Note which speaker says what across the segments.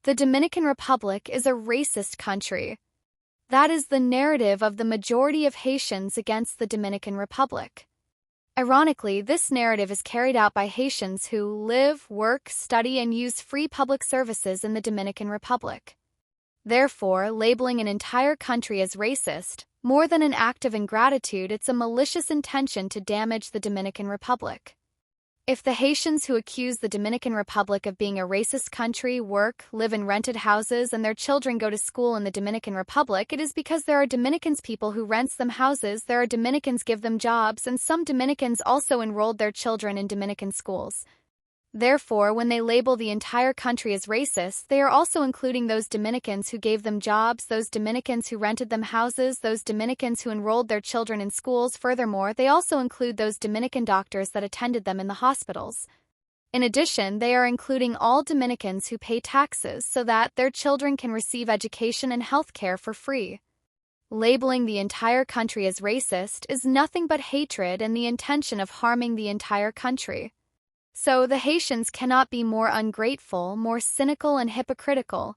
Speaker 1: The Dominican Republic is a racist country. That is the narrative of the majority of Haitians against the Dominican Republic. Ironically, this narrative is carried out by Haitians who live, work, study, and use free public services in the Dominican Republic. Therefore, labeling an entire country as racist, more than an act of ingratitude, it's a malicious intention to damage the Dominican Republic. If the Haitians who accuse the Dominican Republic of being a racist country work, live in rented houses, and their children go to school in the Dominican Republic, it is because there are Dominicans people who rents them houses, there are Dominicans give them jobs, and some Dominicans also enrolled their children in Dominican schools. Therefore, when they label the entire country as racist, they are also including those Dominicans who gave them jobs, those Dominicans who rented them houses, those Dominicans who enrolled their children in schools. Furthermore, they also include those Dominican doctors that attended them in the hospitals. In addition, they are including all Dominicans who pay taxes so that their children can receive education and health care for free. Labeling the entire country as racist is nothing but hatred and the intention of harming the entire country. So the Haitians cannot be more ungrateful, more cynical and hypocritical.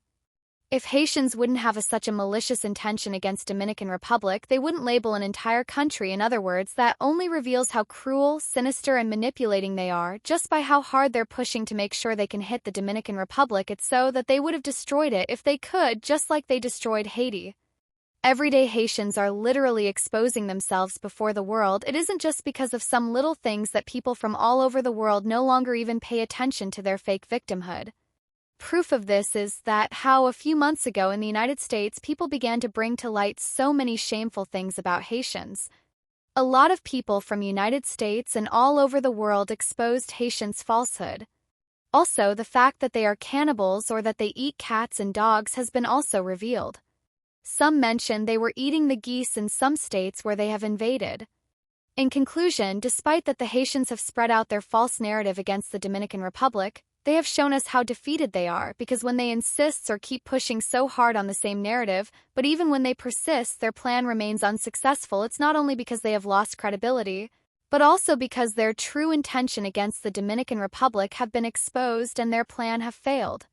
Speaker 1: If Haitians wouldn't have such a malicious intention against Dominican Republic, they wouldn't label an entire country. In other words, that only reveals how cruel, sinister, and manipulating they are, just by how hard they're pushing to make sure they can hit the Dominican Republic. It's so that they would have destroyed it if they could, just like they destroyed Haiti. Everyday Haitians are literally exposing themselves before the world. It isn't just because of some little things that people from all over the world no longer even pay attention to their fake victimhood. Proof of this is that how a few months ago in the United States people began to bring to light so many shameful things about Haitians. A lot of people from United States and all over the world exposed Haitians' falsehood. Also, the fact that they are cannibals or that they eat cats and dogs has been also revealed. Some mention they were eating the geese in some states where they have invaded. In conclusion, despite that the Haitians have spread out their false narrative against the Dominican Republic, they have shown us how defeated they are, because when they insist or keep pushing so hard on the same narrative, but even when they persist, their plan remains unsuccessful. It's not only because they have lost credibility, but also because their true intention against the Dominican Republic have been exposed and their plan have failed.